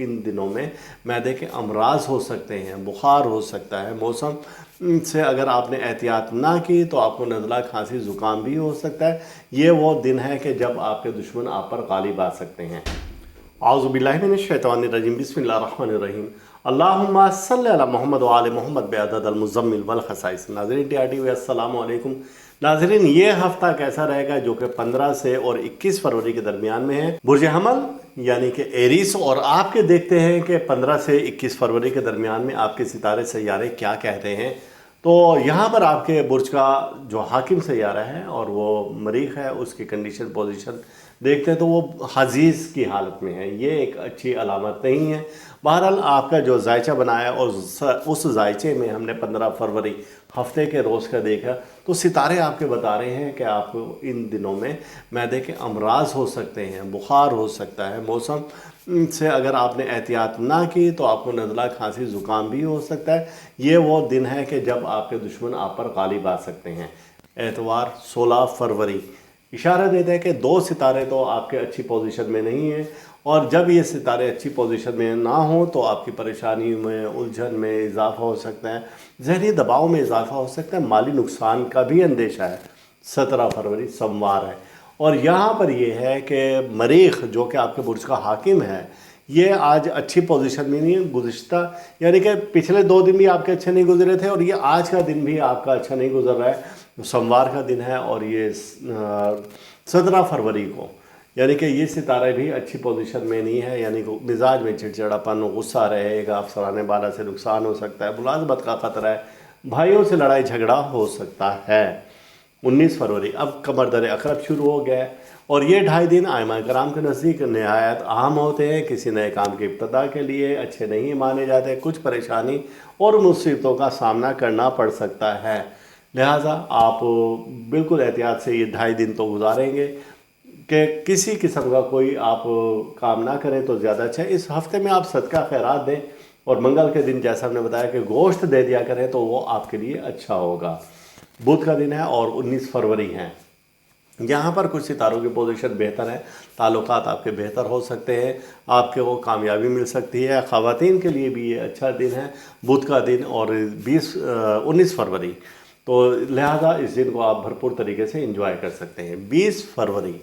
इन दिनों में मैदे के अमराज हो सकते हैं, बुखार हो सकता है। मौसम से अगर आपने एहतियात ना की तो आपको नज़ला, खांसी, ज़ुकाम भी हो सकता है। ये वो दिन है कि जब आपके दुश्मन आप पर गालिब आ सकते हैं। आउज़ुबिल्लाहि मिनश्शैतानिर्रजीम, बिस्मिल्लाहिर्रहमानिर्रहीम। अल्लाहुम्मा सल्लि अला मोहम्मद व आले मोहम्मद बेअदद अल मुज़म्मिल वल खसाइस। नाज़रीन TRTV अस्सलामु अलैकुम। नाज़रीन, ये हफ़्ता कैसा रहेगा जो कि 15 से और 21 फरवरी के दरमियान में है। बुर्ज हमल यानी कि एरीस, और आपके देखते हैं कि 15 से 21 फरवरी के दरमियान में आपके सितारे सैयारे क्या कहते हैं। तो यहाँ पर आपके बुर्ज का जो हाकिम सैयारा है और वो मरीख है, उसकी कंडीशन पोजीशन देखते हैं तो वो हजीज़ की हालत में है। ये एक अच्छी अलामत नहीं है। बहरहाल आपका जो जायचा बनाया और उस जायचे में हमने 15 फरवरी हफ्ते के रोज़ का देखा तो सितारे आपके बता रहे हैं कि आपको इन दिनों में मैदे के अमराज हो सकते हैं, बुखार हो सकता है। मौसम से अगर आपने एहतियात ना की तो आपको नज़ला, खांसी, ज़ुकाम भी हो सकता है। ये वो दिन है कि जब आपके दुश्मन आप पर गालिब आ सकते हैं। एतवार 16 फरवरी इशारा देता है कि 2 सितारे तो आपके अच्छी पोजीशन में नहीं हैं, और जब ये सितारे अच्छी पोजीशन में ना हों तो आपकी परेशानी में, उलझन में इजाफा हो सकता है, ज़हनी दबाव में इजाफा हो सकता है, माली नुकसान का भी अंदेशा है। 17 फरवरी सोमवार है, और यहाँ पर यह है कि मरीख जो कि आपके बुर्ज का हाकिम है, ये आज अच्छी पोजीशन में नहीं है। गुज़िश्ता यानी कि पिछले 2 दिन भी आपके अच्छे नहीं गुजरे थे, और ये आज का दिन भी आपका अच्छा नहीं गुजर रहा है। सोमवार का दिन है और ये 17 फरवरी को, यानी कि ये सितारे भी अच्छी पोजीशन में नहीं है। यानी कि मिजाज में चिड़चिड़ापन, गुस्सा रहेगा, अफसरान बाला से नुकसान हो सकता है, मुलाजमत का ख़तरा है, भाइयों से लड़ाई झगड़ा हो सकता है। 19 फरवरी अब कमर दर अकरब शुरू हो गया है, और ये 2.5 दिन आइमा कराम के नज़दीक नहायत अहम होते हैं। किसी नए काम की इब्तदा के लिए अच्छे नहीं माने जाते। कुछ परेशानी और मुसीबतों का सामना करना पड़ सकता है, लिहाजा आप बिल्कुल एहतियात से ये 2.5 दिन तो गुजारेंगे कि किसी किस्म का कोई आप काम ना करें तो ज़्यादा अच्छा है। इस हफ्ते में आप सदका खैरात दें, और मंगल के दिन जैसा हमने बताया कि गोश्त दे दिया करें तो वो आपके लिए अच्छा होगा। बुध का दिन है और 19 फरवरी है। यहाँ पर कुछ सितारों की पोजीशन बेहतर है, ताल्लुकात आपके बेहतर हो सकते हैं, आपके वो कामयाबी मिल सकती है। ख़वातीन के लिए भी ये अच्छा दिन है, बुध का दिन और 19 फरवरी, तो लिहाजा इस दिन को आप भरपूर तरीके से एंजॉय कर सकते हैं। 20 फरवरी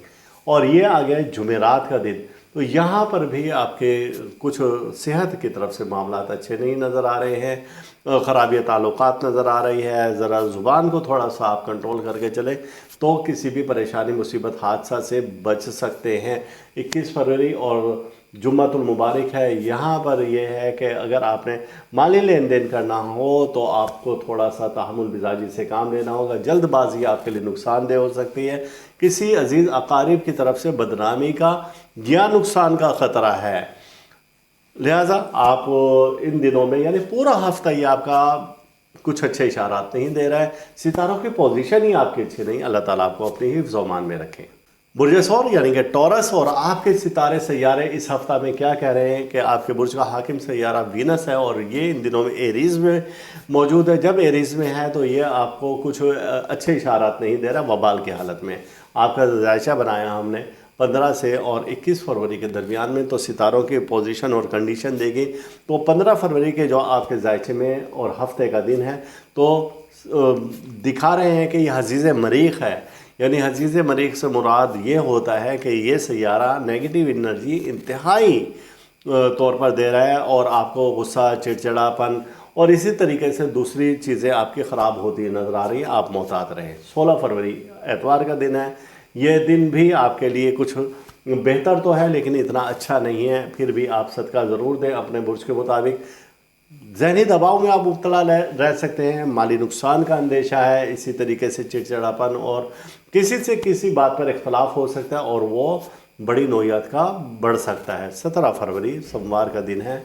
और ये आ गया जुमेरात का दिन, तो यहाँ पर भी आपके कुछ सेहत की तरफ से मामला अच्छे नहीं नज़र आ रहे हैं। ख़राबी ताल्लुकात नज़र आ रही है। ज़रा ज़ुबान को थोड़ा सा आप कंट्रोल करके चले तो किसी भी परेशानी, मुसीबत, हादसा से बच सकते हैं। 21 फरवरी और जुम्मतुल मुबारक है। यहाँ पर यह है कि अगर आपने माली लेन देन करना हो तो आपको थोड़ा सा तहम्मुल मिजाजी से काम लेना होगा। जल्दबाजी आपके लिए नुकसानदेह हो सकती है। किसी अजीज़ अकारिब की तरफ से बदनामी का या नुकसान का ख़तरा है, लिहाजा आप इन दिनों में, यानी पूरा हफ्ता ही आपका कुछ अच्छे इशारात नहीं दे रहा है। सितारों की पोजीशन ही आपकी अच्छी नहीं। अल्लाह ताला आपको अपनी हिफ्ज़ व अमान में रखें। बुर्ज सौर यानी कि टॉरस, और आपके सितारे सैयारे इस हफ्ता में क्या कह रहे हैं कि आपके बुर्ज का हाकिम सैयारा वीनस है, और ये इन दिनों में एरीज़ में मौजूद है। जब एरीज़ में है तो ये आपको कुछ अच्छे इशारात नहीं दे रहा। वबाल की हालत में आपका जायचा बनाया हमने 15 से और 21 फरवरी के दरमियान में, तो सितारों की पोजीशन और कंडीशन देगी तो 15 फरवरी के जो आपके जायचे में और हफ्ते का दिन है तो दिखा रहे हैं कि यह हजीज़ मरीख है। यानी हजीज़ मरीख से मुराद ये होता है कि ये सैयारा नेगेटिव एनर्जी इंतहाई तौर पर दे रहा है, और आपको गुस्सा, चिड़चिड़ापन और इसी तरीके से दूसरी चीज़ें आपकी ख़राब होती नज़र आ रही हैं। आप मोहतात रहें। 16 फरवरी एतवार का दिन है। ये दिन भी आपके लिए कुछ बेहतर तो है लेकिन इतना अच्छा नहीं है। फिर भी आप सदका ज़रूर दें अपने बुर्ज के मुताबिक। ज़हनी दबाव में आप मुब्तला रह सकते हैं, माली नुकसान का अंदेशा है, इसी तरीके से चिड़चिड़ापन और किसी से किसी बात पर इख्तलाफ हो सकता है, और वो बड़ी नोयत का बढ़ सकता है। 17 फरवरी सोमवार का दिन है,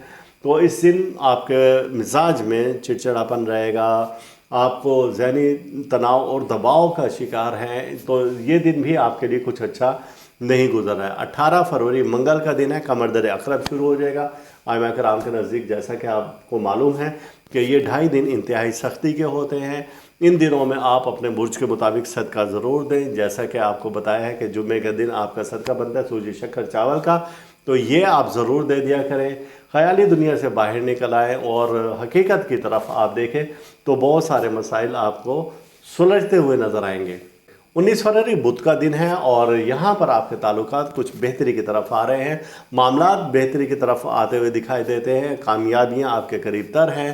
तो इस दिन आपके मिजाज में चिड़चिड़ापन रहेगा, आपको ज़हनी तनाव और दबाव का शिकार हैं, तो ये दिन भी आपके लिए कुछ अच्छा नहीं गुजर रहा है। 18 फरवरी मंगल का दिन है, कमर दर अकरब शुरू हो जाएगा आइमा कराम के नज़दीक। जैसा कि आपको मालूम है कि ये 2.5 दिन इंतहाई सख्ती के होते हैं। इन दिनों में आप अपने बुर्ज के मुताबिक सदका ज़रूर दें। जैसा कि आपको बताया है कि जुम्मे के दिन आपका सदका बनता है सूजी, शक्कर, चावल का, तो ये आप ज़रूर दे दिया करें। خیالی دنیا سے باہر نکل آئیں اور حقیقت کی طرف آپ دیکھیں تو بہت سارے مسائل آپ کو سلجھتے ہوئے نظر آئیں گے۔ 19 فروری بدھ کا دن ہے اور یہاں پر آپ کے تعلقات کچھ بہتری کی طرف آ رہے ہیں، معاملات بہتری کی طرف آتے ہوئے دکھائی دیتے ہیں، کامیابیاں آپ کے قریب تر ہیں۔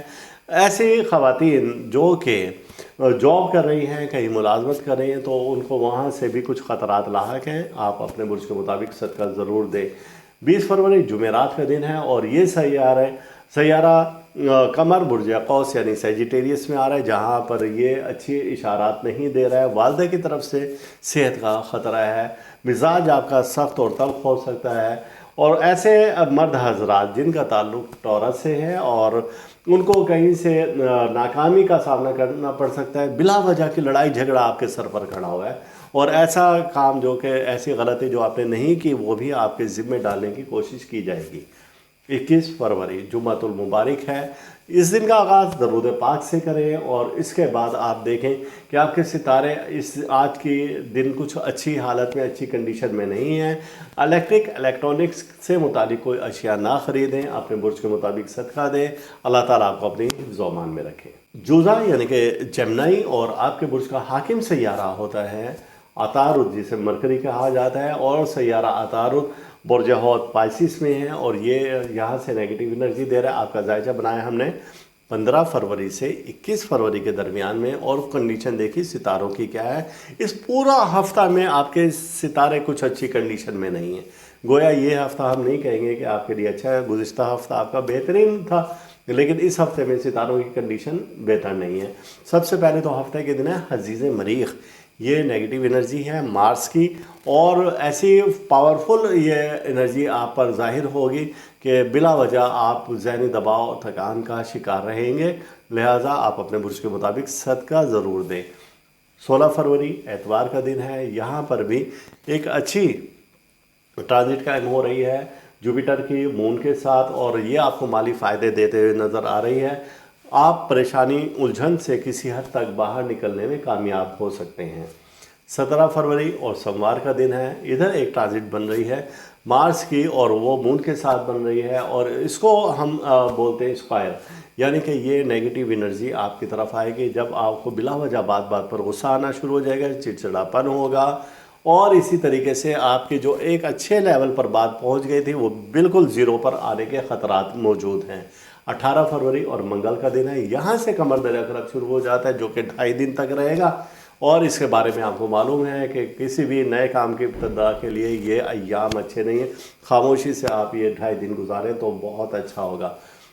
ایسی خواتین جو کہ جاب کر رہی ہیں، کہیں ملازمت کر رہی ہیں، تو ان کو وہاں سے بھی کچھ خطرات لاحق ہیں، آپ اپنے برج کے مطابق صدقہ ضرور دیں۔ 20 فروری جمعرات کا دن ہے اور یہ سیارہ قمر برج قوس یعنی سیجیٹیریس میں آ رہا ہے، جہاں پر یہ اچھی اشارات نہیں دے رہا ہے۔ والدہ کی طرف سے صحت کا خطرہ ہے، مزاج آپ کا سخت اور تلخ ہو سکتا ہے، اور ایسے مرد حضرات جن کا تعلق ٹورس سے ہے اور ان کو کہیں سے ناکامی کا سامنا کرنا پڑ سکتا ہے، بلا وجہ کی لڑائی جھگڑا آپ کے سر پر کھڑا ہوا ہے، اور ایسا کام جو کہ ایسی غلطی جو آپ نے نہیں کی وہ بھی آپ کے ذمہ ڈالنے کی کوشش کی جائے گی۔ 21 فروری جمعۃ المبارک ہے، اس دن کا آغاز درود پاک سے کریں اور اس کے بعد آپ دیکھیں کہ آپ کے ستارے آج کی دن کچھ اچھی حالت میں، اچھی کنڈیشن میں نہیں ہیں۔ الیکٹرانکس سے متعلق کوئی اشیاء نہ خریدیں، اپنے برج کے مطابق صدقہ دیں، اللہ تعالیٰ آپ کو اپنی حفظ و امان میں رکھے۔ جوزا یعنی کہ جمنائی اور آپ کے برج کا حاکم سیارہ ہوتا ہے عطارد، جسے مرکری کہا جاتا ہے، اور سیارہ عطارد برج حوت پائسس میں ہے اور یہ یہاں سے نیگیٹو انرجی دے رہا ہے۔ آپ کا زائچہ بنایا ہم نے 15 فروری سے 21 فروری کے درمیان میں، اور کنڈیشن دیکھی ستاروں کی کیا ہے۔ اس پورا ہفتہ میں آپ کے ستارے کچھ اچھی کنڈیشن میں نہیں ہیں، گویا یہ ہفتہ ہم نہیں کہیں گے کہ آپ کے لیے اچھا ہے، گزشتہ ہفتہ آپ کا بہترین تھا، لیکن اس ہفتے میں ستاروں کی کنڈیشن بہتر نہیں ہے۔ سب سے پہلے تو ہفتے کے دن ہے حزیز مریخ، یہ نیگیٹو انرجی ہے مارس کی، اور ایسی پاورفل یہ انرجی آپ پر ظاہر ہوگی کہ بلا وجہ آپ ذہنی دباؤ تھکان کا شکار رہیں گے، لہٰذا آپ اپنے برج کے مطابق صدقہ ضرور دیں۔ 16 فروری اتوار کا دن ہے، یہاں پر بھی ایک اچھی ٹرانزٹ قائم ہو رہی ہے جوپیٹر کی مون کے ساتھ، اور یہ آپ کو مالی فائدے دیتے ہوئے نظر آ رہی ہے۔ آپ پریشانی الجھن سے کسی حد تک باہر نکلنے میں کامیاب ہو سکتے ہیں۔ 17 فروری اور سوموار کا دن ہے، ادھر ایک ٹرانزٹ بن رہی ہے مارس کی اور وہ مون کے ساتھ بن رہی ہے، اور اس کو ہم بولتے ہیں اسپائر، یعنی کہ یہ نیگیٹو انرجی آپ کی طرف آئے گی جب آپ کو بلا وجہ بات بات پر غصہ آنا شروع ہو جائے گا، چڑچڑاپن ہوگا، اور اسی طریقے سے آپ کی جو ایک اچھے لیول پر بات پہنچ گئی تھی وہ بالکل زیرو پر آنے کے خطرات موجود ہیں۔ 18 فروری اور منگل کا دن ہے، یہاں سے قمر در عقرب شروع ہو جاتا ہے جو کہ 2.5 دن تک رہے گا، اور اس کے بارے میں آپ کو معلوم ہے کہ کسی بھی نئے کام کی ابتدا کے لیے یہ ایام اچھے نہیں ہیں، خاموشی سے آپ یہ 2.5 دن گزاریں تو بہت اچھا ہوگا۔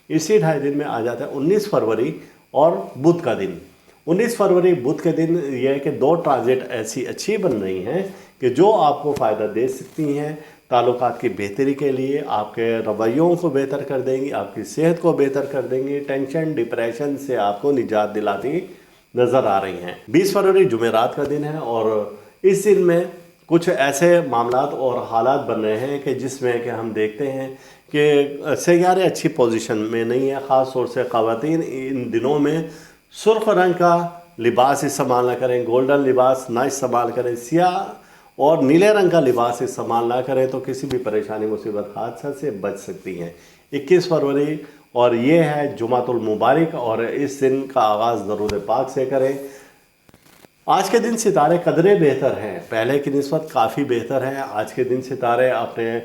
اسی 2.5 دن میں آ جاتا ہے 19 فروری اور بدھ کا دن۔ 19 فروری بدھ کے دن یہ ہے کہ 2 ٹرانزٹ ایسی اچھی بن رہی ہیں کہ جو آپ کو فائدہ دے سکتی ہیں، تعلقات کی بہتری کے لیے آپ کے رویوں کو بہتر کر دیں گی، آپ کی صحت کو بہتر کر دیں گی، ٹینشن ڈپریشن سے آپ کو نجات دلاتی نظر آ رہی ہیں۔ 20 فروری جمعرات کا دن ہے اور اس دن میں کچھ ایسے معاملات اور حالات بن رہے ہیں کہ جس میں کہ ہم دیکھتے ہیں کہ سیارے اچھی پوزیشن میں نہیں ہیں، خاص طور سے خواتین ان دنوں میں سرخ رنگ کا لباس استعمال نہ کریں، گولڈن لباس نہ استعمال کریں، سیاہ اور نیلے رنگ کا لباس استعمال نہ کریں تو کسی بھی پریشانی مصیبت حادثہ سے بچ سکتی ہیں۔ 21 فروری اور یہ ہے جمعۃ المبارک، اور اس دن کا آغاز درود پاک سے کریں۔ آج کے دن ستارے قدرے بہتر ہیں، پہلے کی نسبت کافی بہتر ہیں۔ آج کے دن ستارے اپنے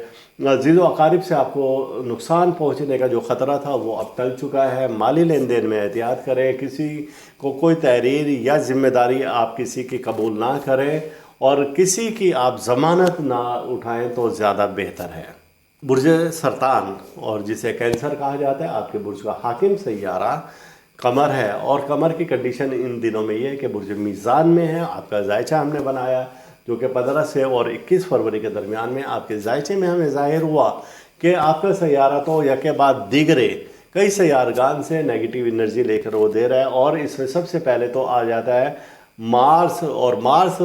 عزیز و اقارب سے آپ کو نقصان پہنچنے کا جو خطرہ تھا وہ اب ٹل چکا ہے۔ مالی لین دین میں احتیاط کریں، کسی کو کوئی تحریر یا ذمہ داری آپ کسی کی قبول نہ کریں، اور کسی کی آپ ضمانت نہ اٹھائیں تو زیادہ بہتر ہے۔ برج سرطان اور جسے کینسر کہا جاتا ہے، آپ کے برج کا حاکم سیارہ قمر ہے، اور قمر کی کنڈیشن ان دنوں میں یہ ہے کہ برج میزان میں ہے۔ آپ کا زائچہ ہم نے بنایا جو کہ 15 سے اور 21 فروری کے درمیان میں، آپ کے زائچے میں ہمیں ظاہر ہوا کہ آپ کا سیارہ تو یکے بعد دیگرے کئی سیارگان سے نیگیٹو انرجی لے کر وہ دے رہا ہے، اور اس میں سب سے پہلے تو آ جاتا ہے مارس، اور مارس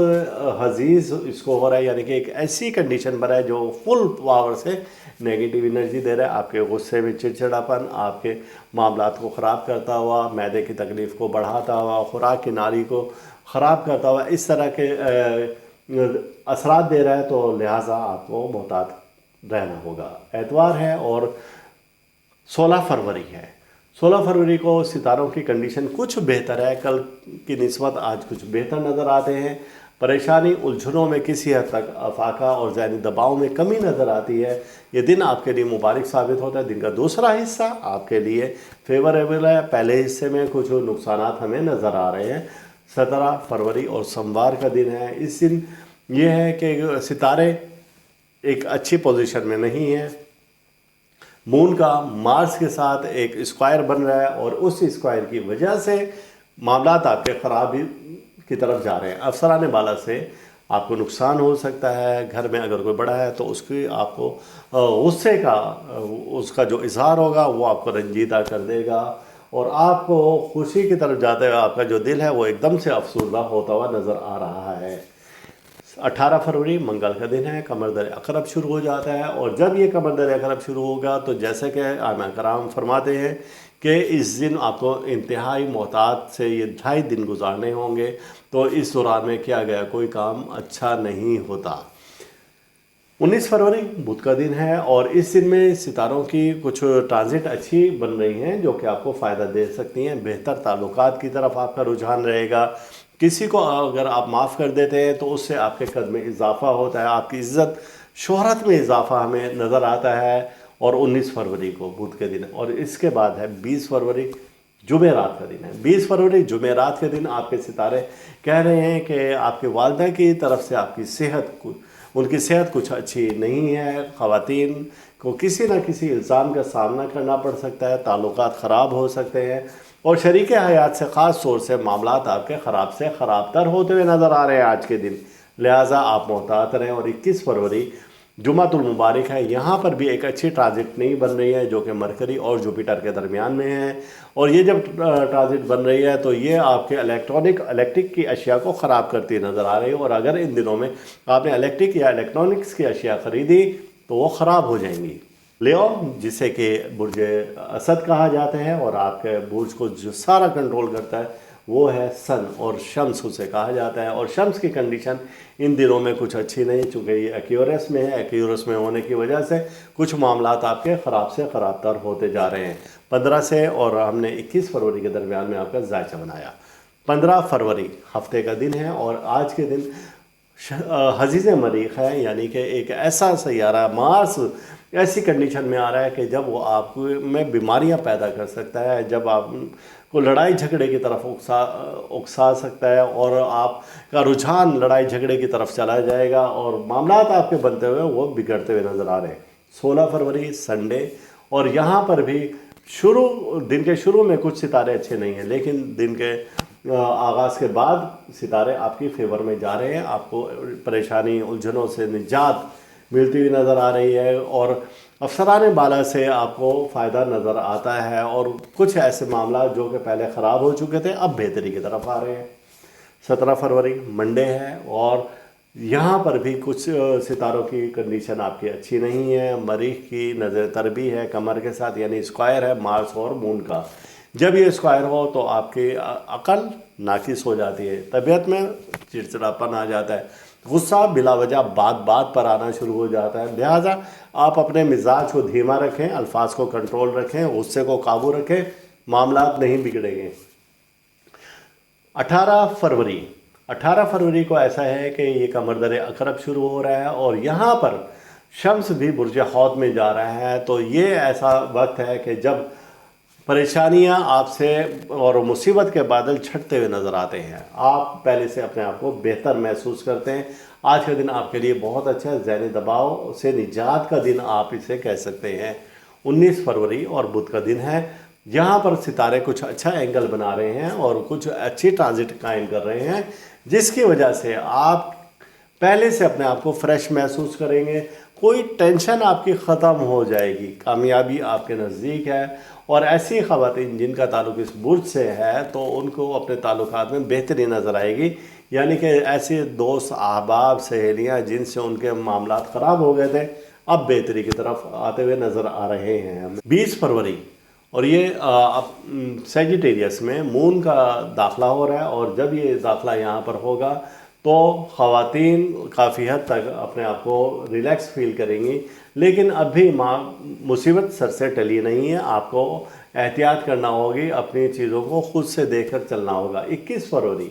حزیز اس کو ہو رہا ہے، یعنی کہ ایک ایسی کنڈیشن پر ہے جو فل پاور سے نیگیٹو انرجی دے رہا ہے، آپ کے غصے میں چڑچڑاپن، آپ کے معاملات کو خراب کرتا ہوا، معدے کی تکلیف کو بڑھاتا ہوا، خوراک کی نالی کو خراب کرتا ہوا، اس طرح کے اثرات دے رہا ہے، تو لہٰذا آپ کو محتاط رہنا ہوگا۔ اتوار ہے اور 16 फरवरी है। 16 फरवरी को सितारों की कंडीशन कुछ बेहतर है, कल की निस्बत आज कुछ बेहतर नज़र आते हैं। परेशानी उलझनों में किसी हद तक अफाका और ज़हनी दबाव में कमी नज़र आती है। ये दिन आपके लिए मुबारक साबित होता है। दिन का दूसरा हिस्सा आपके लिए फेवरेबल है। पहले हिस्से में कुछ नुकसानात हमें नज़र आ रहे हैं। 17 फरवरी और सोमवार का दिन है। इस दिन ये है कि सितारे एक अच्छी पोजीशन में नहीं है। मून का मार्स के साथ एक स्क्वायर बन रहा है और उस स्क्वायर की वजह से मामलात आपके ख़राबी की तरफ जा रहे हैं। अफसरान बाला से आपको नुकसान हो सकता है। घर में अगर कोई बड़ा है तो उसकी आपको गुस्से का उसका जो इजहार होगा वो आपको रंजीदा कर देगा और आपको खुशी की तरफ जाते हुए आपका जो दिल है वो एकदम से अफसरदा होता हुआ नज़र आ रहा है। 18 फरवरी मंगल का दिन है। कमर दर अकरब शुरू हो जाता है और जब ये कमर दर अकरब शुरू होगा तो जैसे कि आइमा कराम फरमाते हैं कि इस दिन आपको इंतहाई मोहतात से ये 2.5 दिन गुजारने होंगे। तो इस दौरान में किया गया कोई काम अच्छा नहीं होता। 19 फरवरी बुध का दिन है और इस दिन में सितारों की कुछ ट्रांजिट अच्छी बन रही हैं जो कि आपको फ़ायदा दे सकती हैं। बेहतर ताल्लुकात की तरफ आपका रुझान रहेगा। किसी को अगर आप माफ़ कर देते हैं तो उससे आपके कद में इजाफा होता है, आपकी इज़्ज़त शोहरत में इजाफा हमें नज़र आता है। और 19 फरवरी को बुध के दिन और इसके बाद है 20 फरवरी जुमेरात का दिन है। 20 फरवरी जुमेरात के दिन आपके सितारे कह रहे हैं कि आपके वालिदा की तरफ से आपकी उनकी सेहत कुछ अच्छी नहीं है। ख़वातीन को किसी न किसी इल्ज़ाम का सामना करना पड़ सकता है, ताल्लुकात ख़राब हो सकते हैं और शरीक हयात से ख़ास तौर से मामलात आपके ख़राब से ख़राब तर होते हुए नज़र आ रहे हैं आज के दिन। लिहाजा आप मोहतात रहें। और 21 फरवरी जुमातुल मुबारक है। यहाँ पर भी एक अच्छी ट्रांजिट नहीं बन रही है जो कि मरकरी और जुपिटर के दरमियान में है और ये जब ट्रांजिट बन रही है तो ये आपके इलेक्ट्रिक की अशिया को ख़राब करती नज़र आ रही है। और अगर इन दिनों में आपने इलेक्ट्रिक या इलेक्ट्रॉनिक्स की अशिया ख़रीदी तो वो ख़राब हो जाएंगी। लियो जिसे कि बुर्ज असद कहा जाता है और आपके बुर्ज को जो सारा कंट्रोल करता है वो है सन और शम्स उसे कहा जाता है। और शम्स की कंडीशन इन दिनों में कुछ अच्छी नहीं, चूँकि ये एक्यूरस में है। एक्यूरस में होने की वजह से कुछ मामलात आपके ख़राब से ख़राब तर होते जा रहे हैं। 15 से और हमने 21 फरवरी के दरमियान में आपका जायचा बनाया। 15 फरवरी हफ्ते का दिन है और आज के दिन हजीज़ मरीख़ है, यानी कि एक ऐसा सैयारा मार्स ऐसी कंडीशन में आ रहा है कि जब वो आप में बीमारियां पैदा कर सकता है, जब आपको लड़ाई झगड़े की तरफ उकसा सकता है और आपका रुझान लड़ाई झगड़े की तरफ चला जाएगा और मामलात आपके बनते हुए वो बिगड़ते हुए नज़र आ रहे हैं। 16 फरवरी संडे और यहाँ पर भी दिन के शुरू में कुछ सितारे अच्छे नहीं हैं, लेकिन दिन के आगाज़ के बाद सितारे आपकी फेवर में जा रहे हैं। आपको परेशानी उलझनों से निजात मिलती हुई नज़र आ रही है और अफसरान बाला से आपको फ़ायदा नज़र आता है और कुछ ऐसे मामला जो कि पहले ख़राब हो चुके थे अब बेहतरी की तरफ आ रहे हैं। 17 फरवरी मंडे है और यहाँ पर भी कुछ सितारों की कंडीशन आपकी अच्छी नहीं है। मरीख की नज़र तरबी है कमर के साथ, यानी स्क्वायर है मार्स और मून का। जब ये स्क्वायर हो तो आपकी अकल नाकिस हो जाती है, तबीयत में चिड़चिड़ापन आ जाता है, गुस्सा बिला वजह बात पर आना शुरू हो जाता है। लिहाजा आप अपने मिजाज को धीमा रखें, अल्फाज को कंट्रोल रखें, गुस्से को काबू रखें, मामलात नहीं बिगड़ेंगे। 18 फरवरी को ऐसा है कि ये कमर दर अकरब शुरू हो रहा है और यहाँ पर शम्स भी बुर्ज हौद में जा रहा है। तो ये ऐसा वक्त है कि जब परेशानियां आपसे और मुसीबत के बादल छटते हुए नज़र आते हैं, आप पहले से अपने आप को बेहतर महसूस करते हैं। आज का दिन आपके लिए बहुत अच्छा है, ज़हनी दबाव से निजात का दिन आप इसे कह सकते हैं। 19 फरवरी और बुध का दिन है। यहाँ पर सितारे कुछ अच्छा एंगल बना रहे हैं और कुछ अच्छी ट्रांजिट कायम कर रहे हैं, जिसकी वजह से आप पहले से अपने आप को फ्रेश महसूस करेंगे। कोई टेंशन आपकी ख़त्म हो जाएगी, कामयाबी आपके नज़दीक है। और ऐसी ख़वातीन जिनका ताल्लुक़ इस बुर्ज से है तो उनको अपने ताल्लुकात में बेहतरी नज़र आएगी, यानी कि ऐसे दोस्त अहबाब सहेलियाँ जिनसे उनके मामलात ख़राब हो गए थे अब बेहतरी की तरफ आते हुए नज़र आ रहे हैं। 20 फरवरी और ये अब सैजिटेरियस में मून का दाखिला हो रहा है और जब ये दाखिला यहाँ पर होगा تو خواتین کافی حد تک اپنے آپ کو ریلیکس فیل کریں گی، لیکن اب بھی مصیبت سر سے ٹلی نہیں ہے، آپ کو احتیاط کرنا ہوگی، اپنی چیزوں کو خود سے دیکھ کر چلنا ہوگا۔ 21 فروری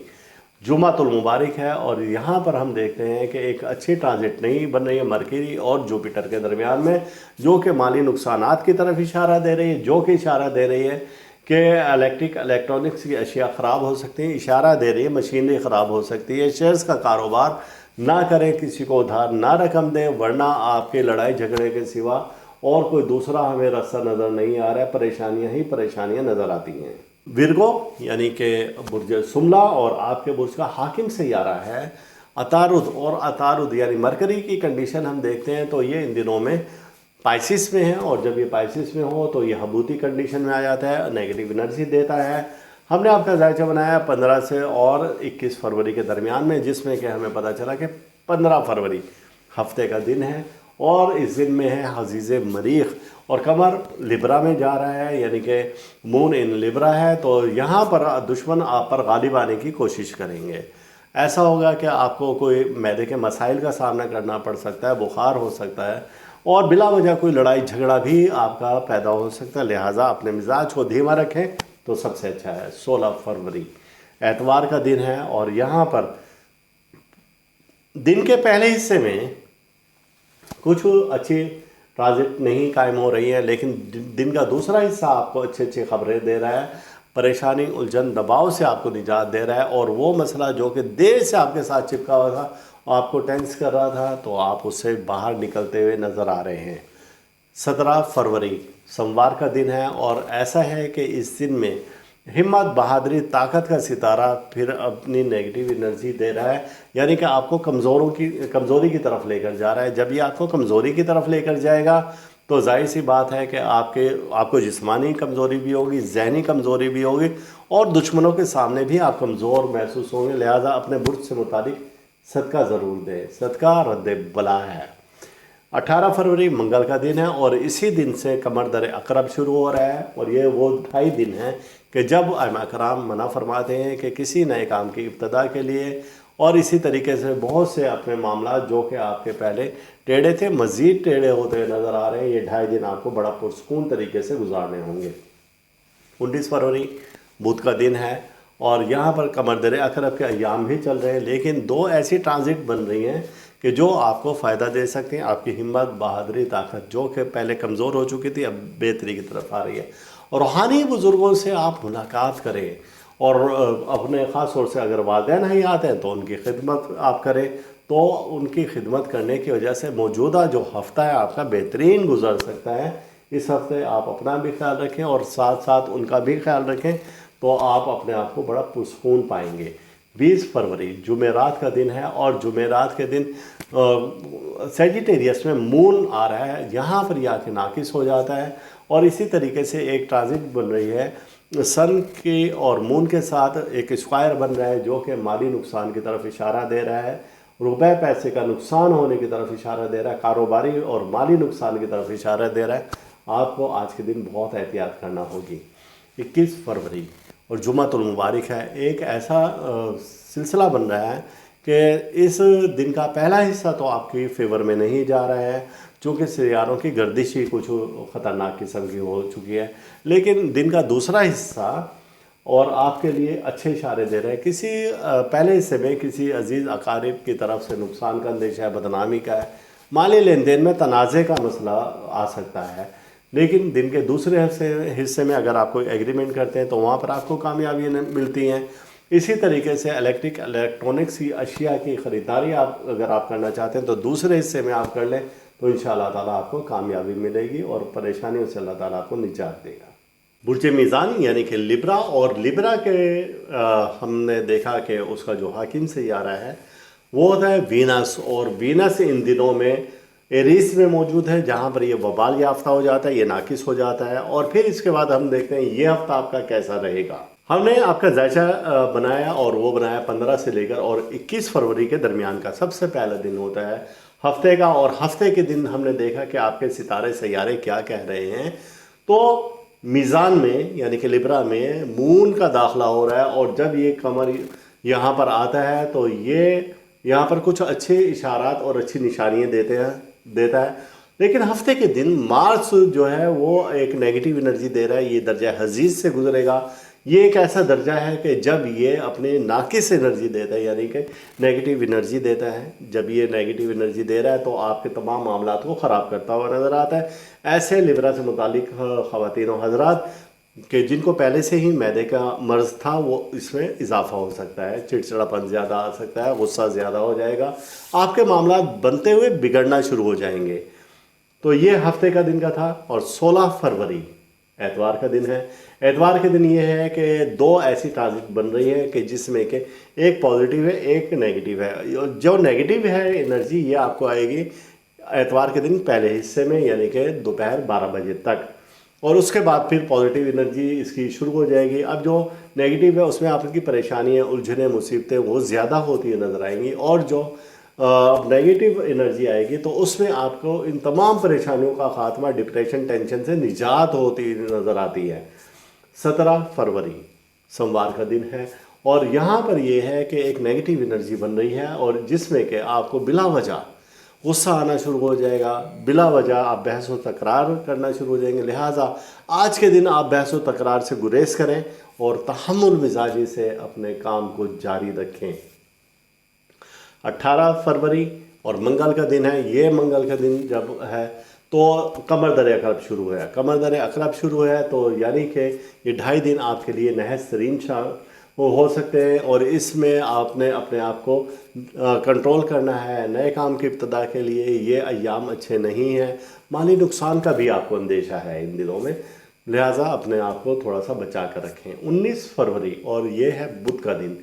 جمعۃ المبارک ہے، اور یہاں پر ہم دیکھتے ہیں کہ ایک اچھی ٹرانزٹ نہیں بن رہی ہے مرکری اور جوپیٹر کے درمیان میں، جو کہ مالی نقصانات کی طرف اشارہ دے رہی ہے، جو کہ اشارہ دے رہی ہے کہ الیکٹرانکس کی اشیاء خراب ہو سکتی ہیں، اشارہ دے رہی ہے مشینری خراب ہو سکتی ہے۔ شیئرز کا کاروبار نہ کریں، کسی کو ادھار نہ رقم دیں، ورنہ آپ کے لڑائی جھگڑے کے سوا اور کوئی دوسرا ہمیں راستہ نظر نہیں آ رہا ہے، پریشانیاں ہی پریشانیاں نظر آتی ہیں۔ ورگو یعنی کہ برج سملہ اور آپ کے برج کا حاکم سیارہ ہے عطارد، اور عطارد یعنی مرکری کی کنڈیشن ہم دیکھتے ہیں تو یہ ان دنوں میں پائسس میں ہے، اور جب یہ پائسس میں ہو تو یہ حبوتی کنڈیشن میں آ جاتا ہے، نیگیٹو انرجی دیتا ہے۔ ہم نے آپ کا ذائچہ بنایا 15 سے اور 21 فروری کے درمیان میں، جس میں کہ ہمیں پتہ چلا کہ 15 فروری ہفتے کا دن ہے، اور اس دن میں ہے حزیز مریخ، اور قمر لبرا میں جا رہا ہے، یعنی کہ مون ان لبرا ہے، تو یہاں پر دشمن آپ پر غالب آنے کی کوشش کریں گے۔ ایسا ہوگا کہ آپ کو کوئی معدے کے مسائل کا سامنا کرنا پڑ سکتا ہے، بخار ہو سکتا ہے، اور بلا وجہ کوئی لڑائی جھگڑا بھی آپ کا پیدا ہو سکتا ہے، لہٰذا اپنے مزاج کو دھیما رکھیں تو سب سے اچھا ہے۔ 16 فروری اتوار کا دن ہے، اور یہاں پر دن کے پہلے حصے میں کچھ اچھی ٹرانزٹ نہیں قائم ہو رہی ہے، لیکن دن کا دوسرا حصہ آپ کو اچھی خبریں دے رہا ہے، پریشانی الجھن دباؤ سے آپ کو نجات دے رہا ہے، اور وہ مسئلہ جو کہ دیر سے آپ کے ساتھ چپکا ہوا تھا، آپ کو ٹینس کر رہا تھا، تو آپ اس سے باہر نکلتے ہوئے نظر آ رہے ہیں۔ 17 فروری سوموار کا دن ہے، اور ایسا ہے کہ اس دن میں ہمت، بہادری، طاقت کا ستارہ پھر اپنی نیگیٹو انرجی دے رہا ہے، یعنی کہ آپ کو کمزوری کی طرف لے کر جا رہا ہے۔ جب یہ آپ کو کمزوری کی طرف لے کر جائے گا تو ظاہر سی بات ہے کہ آپ کو جسمانی کمزوری بھی ہوگی، ذہنی کمزوری بھی ہوگی، اور دشمنوں کے سامنے بھی آپ کمزور محسوس ہوں گے، لہٰذا اپنے برج سے متعلق صدقہ ضرور دیں، صدقہ رد بلا ہے۔ 18 فروری منگل کا دن ہے، اور اسی دن سے قمر در عقرب شروع ہو رہا ہے، اور یہ وہ 2.5 دن ہے کہ جب ائمہ کرام منع فرماتے ہیں کہ کسی نئے کام کی ابتدا کے لیے، اور اسی طریقے سے بہت سے اپنے معاملات جو کہ آپ کے پہلے ٹیڑھے تھے مزید ٹیڑھے ہوتے نظر آ رہے ہیں، یہ 2.5 دن آپ کو بڑا پرسکون طریقے سے گزارنے ہوں گے۔ 19 فروری بدھ کا دن ہے، اور یہاں پر قمر در عقرب کے ایام بھی چل رہے ہیں، لیکن 2 ایسی ٹرانزٹ بن رہی ہیں کہ جو آپ کو فائدہ دے سکتے ہیں۔ آپ کی ہمت، بہادری، طاقت جو کہ پہلے کمزور ہو چکی تھی اب بہتری کی طرف آ رہی ہے، اور روحانی بزرگوں سے آپ ملاقات کریں، اور اپنے خاص طور سے اگر والدین نہیں آتے ہیں تو ان کی خدمت آپ کریں، تو ان کی خدمت کرنے کی وجہ سے موجودہ جو ہفتہ ہے آپ کا بہترین گزر سکتا ہے۔ اس ہفتے آپ اپنا بھی خیال رکھیں اور ساتھ ساتھ ان کا بھی خیال رکھیں، تو آپ اپنے آپ کو بڑا پرسکون پائیں گے۔ 20 فروری جمعرات کا دن ہے، اور جمعرات کے دن سیجیٹیریس میں مون آ رہا ہے، یہاں پر یہ آ کے ناقص ہو جاتا ہے، اور اسی طریقے سے ایک ٹرانزٹ بن رہی ہے سن کی اور مون کے ساتھ، ایک اسکوائر بن رہا ہے جو کہ مالی نقصان کی طرف اشارہ دے رہا ہے، روپے پیسے کا نقصان ہونے کی طرف اشارہ دے رہا ہے، کاروباری اور مالی نقصان کی طرف اشارہ دے رہا ہے۔ آپ کو آج کے دن بہت احتیاط کرنا ہوگی۔ 21 فروری اور جمعۃ المبارک ہے، ایک ایسا سلسلہ بن رہا ہے کہ اس دن کا پہلا حصہ تو آپ کی فیور میں نہیں جا رہا ہے، چونکہ سیاروں کی گردش ہی کچھ خطرناک قسم کی ہو چکی ہے، لیکن دن کا دوسرا حصہ اور آپ کے لیے اچھے اشارے دے رہے ہیں۔ کسی پہلے حصے میں کسی عزیز اقارب کی طرف سے نقصان کا اندیشہ ہے، بدنامی کا ہے، مالی لین دین میں تنازع کا مسئلہ آ سکتا ہے، لیکن دن کے دوسرے حصے میں اگر آپ کوئی ایگریمنٹ کرتے ہیں تو وہاں پر آپ کو کامیابی ملتی ہیں۔ اسی طریقے سے الیکٹرانکس کی اشیاء کی خریداری اگر آپ کرنا چاہتے ہیں تو دوسرے حصے میں آپ کر لیں، تو انشاءاللہ تعالیٰ آپ کو کامیابی ملے گی، اور پریشانیوں سے اللہ تعالیٰ آپ کو نجات دے گا۔ برج میزان یعنی کہ لبرا، اور لبرا کے ہم نے دیکھا کہ اس کا جو حاکم سیارہ ہے وہ ہوتا ہے وینس، اور وینس ان دنوں میں ایریس میں موجود ہے، جہاں پر یہ وبال یافتہ ہو جاتا ہے، یہ ناقص ہو جاتا ہے، اور پھر اس کے بعد ہم دیکھتے ہیں یہ ہفتہ آپ کا کیسا رہے گا۔ ہم نے آپ کا ذائچہ بنایا، اور وہ بنایا 15 سے لے کر اور 21 فروری کے درمیان کا۔ سب سے پہلا دن ہوتا ہے ہفتے کا، اور ہفتے کے دن ہم نے دیکھا کہ آپ کے ستارے سیارے کیا کہہ رہے ہیں۔ تو میزان میں یعنی کہ لبرا میں مون کا داخلہ ہو رہا ہے، اور جب یہ قمر یہاں پر آتا ہے تو یہ यहाँ पर कुछ अच्छे इशारात और अच्छी निशानियाँ देता है। लेकिन हफ्ते के दिन मार्स जो है वो एक नेगेटिव एनर्जी दे रहा है, ये दर्जा हजीज से गुजरेगा। ये एक ऐसा दर्जा है कि जब ये अपने नाकिस एनर्जी देता है, यानी कि नेगेटिव एनर्जी देता है, जब ये नेगेटिव एनर्जी दे रहा है तो आपके तमाम मामलात को ख़राब करता हुआ नज़र आता है। ऐसे लिब्रा से मुतालिक ख़वातीन और हज़रात कि जिनको पहले से ही मैदे का मर्ज़ था, वो इसमें इजाफा हो सकता है, चिड़चिड़ापन ज़्यादा आ सकता है, गुस्सा ज़्यादा हो जाएगा, आपके मामलात बनते हुए बिगड़ना शुरू हो जाएंगे। तो ये हफ्ते का दिन का था। और 16 फरवरी एतवार का दिन है। एतवार के दिन ये है कि दो ऐसी ट्रांजिट बन रही है कि जिसमें कि एक पॉजिटिव है, एक नेगेटिव है। जो नेगेटिव है एनर्जी ये आपको आएगी एतवार के दिन पहले हिस्से में, यानी कि दोपहर 12 बजे तक, और उसके बाद फिर पॉजिटिव एनर्जी इसकी शुरू हो जाएगी। अब जो नेगेटिव है उसमें आपकी परेशानियाँ, उलझनें, मुसीबतें वो ज़्यादा होती है नज़र आएंगी, और जो नेगेटिव एनर्जी आएगी तो उसमें आपको इन तमाम परेशानियों का खात्मा, डिप्रेशन, टेंशन से निजात होती नज़र आती है। 17 फरवरी सोमवार का दिन है, और यहाँ पर यह है कि एक नेगेटिव एनर्जी बन रही है, और जिसमें कि आपको बिला वजह गुस्सा आना शुरू हो जाएगा, बिला वजह आप बहस व तकरार करना शुरू हो जाएंगे। लिहाजा आज के दिन आप बहस व तकरार से गुरेज करें और तहम्मुल मिजाजी से अपने काम को जारी रखें। 18 फरवरी और मंगल का दिन है। ये मंगल का दिन जब है तो कमर दर अकरब शुरू है। कमर दर अकरब शुरू है तो यानी कि ये 2.5 दिन आपके लिए नहस तरीन वो हो सकते हैं, और इसमें आपने अपने आप को कंट्रोल करना है। नए काम की इब्तदा के लिए ये अय्याम अच्छे नहीं हैं। माली नुकसान का भी आपको अंदेशा है इन दिनों में, लिहाजा अपने आप को थोड़ा सा बचा कर रखें। 19 फरवरी और ये है बुध का दिन।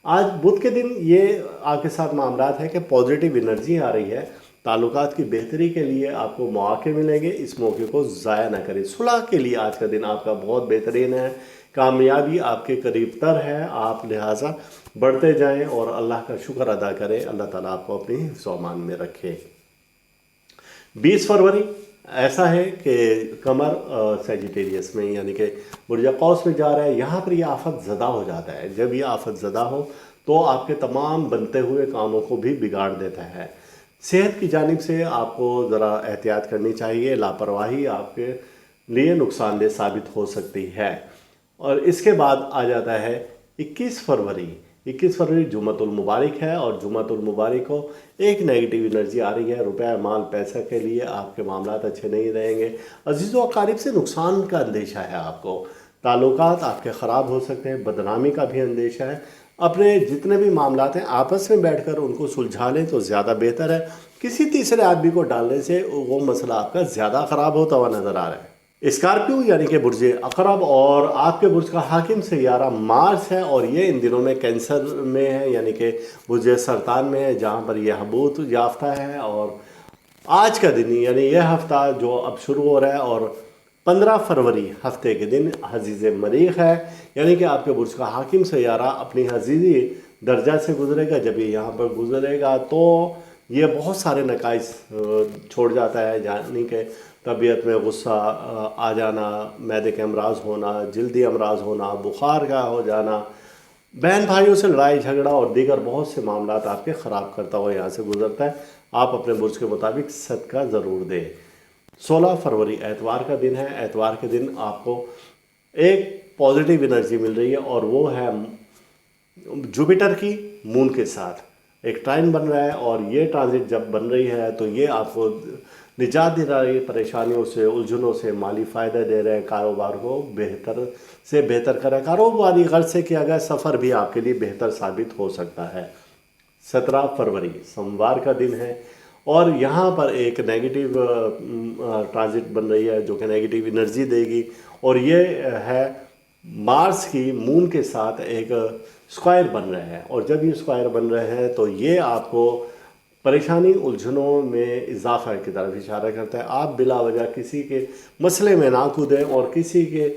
आज बुध के दिन ये आपके साथ मामलात है कि पॉजिटिव एनर्जी आ रही है, ताल्लुकात की बेहतरी के लिए आपको मौके मिलेंगे, इस मौके को ज़ाया ना करें। सुलह के लिए आज का दिन आपका बहुत बेहतरीन है, कामयाबी आपके करीब तर है, आप लिहाजा बढ़ते जाएं और अल्लाह का शुक्र अदा करें। अल्लाह ताला आपको अपनी हिफ्ज़-ओ-अमान में रखे। 20 फरवरी ऐसा है कि कमर सैजिटेरियस में, यानी कि बुर्ज कौस में जा रहा है। यहाँ पर यह आफत ज़दा हो जाता है। जब ये आफत ज़दा हो तो आपके तमाम बनते हुए कामों को भी बिगाड़ देता है। सेहत की जानिब से आपको ज़रा एहतियात करनी चाहिए, लापरवाही आपके लिए नुकसानदेह साबित हो सकती है। और इसके बाद आ जाता है 21 फरवरी। 21 फरवरी जुम्मतुल मुबारक है, और जुम्मतुल मुबारक को एक नेगेटिव एनर्जी आ रही है। रुपया, माल, पैसा के लिए आपके मामलात अच्छे नहीं रहेंगे। अजीज़ व अकारिब से नुकसान का अंदेशा है आपको, ताल्लुकात आपके ख़राब हो सकते हैं, बदनामी का भी अंदेशा है। अपने जितने भी मामलात हैं आपस में बैठकर उनको सुलझा लें तो ज़्यादा बेहतर है। किसी तीसरे आदमी को डालने से वो मसला आपका ज़्यादा ख़राब होता हुआ नज़र आ रहा है। स्कॉर्पियो यानी कि बुर्ज अकरब और आपके बुर्ज का हाकिम सैयारा मार्स है, और ये इन दिनों में कैंसर में है, यानी कि बुर्ज सरतान में है, जहाँ पर यह हबूत याफ्ता है। और आज का दिन यानी यह हफ्ता जो अब शुरू हो रहा है, और 15 फरवरी हफ्ते के दिन हजीज़ मरीख है, यानी कि आपके बुर्ज का हाकिम सैयारा अपनी हजीज़ी दर्जा से गुजरेगा। जब ये यहाँ पर गुजरेगा तो ये बहुत सारे नकाइस छोड़ जाता है, यानी कि तबीयत में गुस्सा आ जाना, मैदे के अमराज होना, जल्दी अमराज होना, बुखार का हो जाना, बहन भाइयों से लड़ाई झगड़ा और दीगर बहुत से मामलात आपके ख़राब करता हुआ यहाँ से गुजरता है। आप अपने बुर्ज के मुताबिक सदका ज़रूर दें। 16 फरवरी एतवार का दिन है। एतवार के दिन आपको एक पॉजिटिव एनर्जी मिल रही है, और वो है जुपिटर की मून के साथ एक ट्राइन बन रहा है। और ये ट्रांजिट जब बन रही है तो ये आपको निजात दे रहा है परेशानियों से, उलझनों से, माली फ़ायदा दे रहे हैं, कारोबार को बेहतर से बेहतर करें। कारोबारी गर्ज से किया गया सफ़र भी आपके लिए बेहतर साबित हो सकता है। 17 फरवरी सोमवार का दिन है, और यहाँ पर एक नेगेटिव ट्रांजिट बन रही है जो कि नेगेटिव एनर्जी देगी, और ये है मार्स की मून के साथ एक स्क्वायर बन रहे हैं। और जब ये स्क्वायर बन रहे हैं तो ये आपको परेशानी, उलझनों में इजाफा की तरफ इशारा करता है। आप बिला वजह किसी के मसले में ना कूदें और किसी के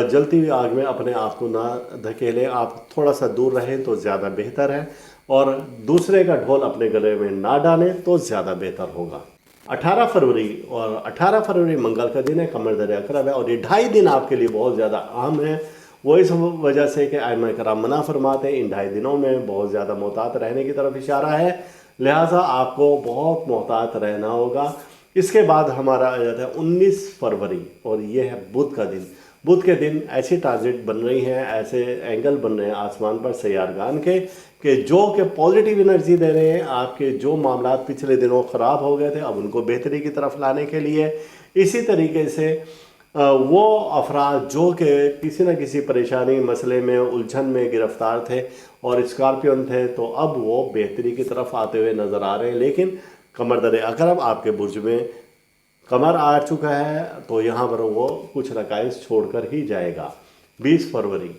जलती हुई आग में अपने आप को ना धकेलें। आप थोड़ा सा दूर रहें तो ज़्यादा बेहतर है, और दूसरे का ढोल अपने गले में ना डालें तो ज़्यादा बेहतर होगा। 18 फरवरी और 18 फरवरी मंगल का दिन है, कमर दर अकरब है, और ये 2.5 दिन आपके लिए बहुत ज़्यादा अहम है। वो इस वजह से कि आइम्मा कराम मना फरमाते हैं इन 2.5 दिनों में बहुत ज़्यादा मोहतात रहने की तरफ इशारा है, लिहाजा आपको बहुत मोहतात रहना होगा। इसके बाद हमारा आ जाता है 19 फरवरी, और ये है बुध का दिन। बुध के दिन ऐसी ट्रांजिट बन रही हैं, ऐसे एंगल बन रहे हैं आसमान पर सैयारगान के कि जो कि पॉजिटिव एनर्जी दे रहे हैं। आपके जो मामला पिछले दिनों ख़राब हो गए थे अब उनको बेहतरी की तरफ लाने के लिए, इसी तरीके से वो अफराद जो कि किसी न किसी परेशानी मसले में उलझन में गिरफ्तार थे और स्कॉर्पियन थे, तो अब वो बेहतरी की तरफ आते हुए नज़र आ रहे हैं। लेकिन कमर दर अकरब आपके बुर्ज में कमर आ चुका है, तो यहाँ पर वो कुछ नकाइस छोड़कर ही जाएगा 20 फरवरी।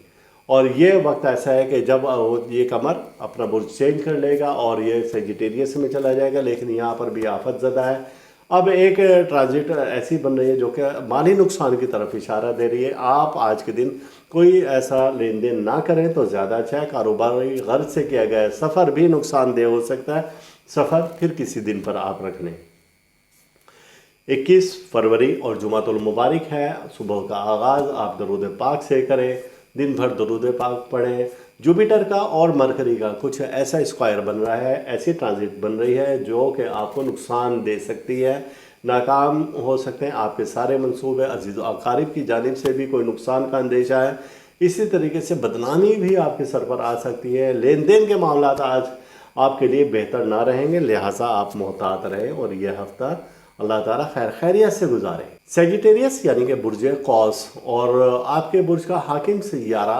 और ये वक्त ऐसा है कि जब ये कमर अपना बुर्ज चेंज कर लेगा और ये सेजिटेरियस में चला जाएगा, लेकिन यहाँ पर भी आफत ज़दा है। अब एक ट्रांजिट ऐसी बन रही है जो कि माली नुकसान की तरफ इशारा दे रही है। आप आज के दिन कोई ऐसा लेन देन ना करें तो ज़्यादा अच्छा है। कारोबारी गर्ज से किया गया सफ़र भी नुकसानदेह हो सकता है, सफ़र फिर किसी दिन पर आप रख लें। 21 फरवरी और जुमातुल मुबारक है। सुबह का आगाज़ आप दरूद पाक से करें, दिन भर दरूद पाक पढ़ें। जुपिटर का और मरकरी का कुछ ऐसा स्क्वायर बन रहा है, ऐसी ट्रांजिट बन रही है जो कि आपको नुकसान दे सकती है, नाकाम हो सकते हैं आपके सारे मंसूबे। अजीज़ व अकारिब की जानिब से भी कोई नुकसान का अंदेशा है। इसी तरीके से बदनामी भी आपके सर पर आ सकती है। लेन देन के मामला आज आपके लिए बेहतर ना रहेंगे, लिहाजा आप मोहतात रहें और यह हफ्ता अल्लाह ताला खैर खैरियत से गुजारे। सेजिटेरियस यानी कि बुर्ज कौस और आपके बुर्ज का हाकिम सैयारा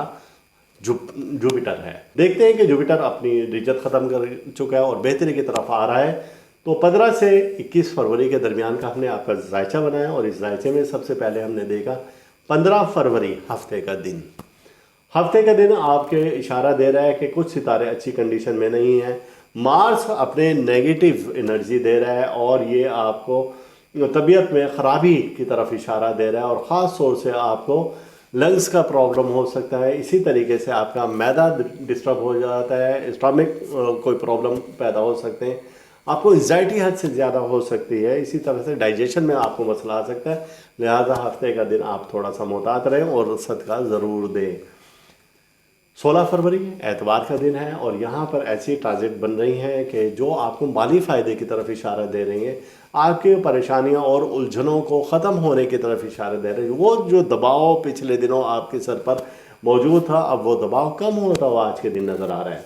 जुपिटर है। देखते हैं कि जुपिटर अपनी रिजत ख़त्म कर चुका है और बेहतरी की तरफ आ रहा है। तो 15 से 21 फरवरी के दरमियान का हमने आपका जायचा बनाया और इस जायचे में सबसे पहले हमने देखा 15 फरवरी हफ्ते का दिन। हफ्ते का दिन आपके इशारा दे रहा है कि कुछ सितारे अच्छी कंडीशन में नहीं हैं। मार्स अपने नेगेटिव एनर्जी दे रहा है और ये आपको तबीयत में ख़राबी की तरफ इशारा दे रहा है और ख़ास तौर से आपको लंग्स का प्रॉब्लम हो सकता है। इसी तरीके से आपका मैदा डिस्टर्ब हो जाता है, स्टमक कोई प्रॉब्लम पैदा हो सकते हैं, आपको एंजाइटी हद से ज़्यादा हो सकती है। इसी तरह से डाइजेशन में आपको मसला आ सकता है। लिहाजा हफ्ते का दिन आप थोड़ा सा मोहतात रहें और सदका ज़रूर दें। 16 फरवरी एतवार का दिन है और यहाँ पर ऐसी ट्रांजिट बन रही हैं कि जो आपको माली फ़ायदे की तरफ इशारा दे रही हैं, आपकी परेशानियाँ और उलझनों को ख़त्म होने की तरफ इशारा दे रही हैं। वो जो दबाव पिछले दिनों आपके सर पर मौजूद था, अब वो दबाव कम होता हुआ आज के दिन नज़र आ रहा है।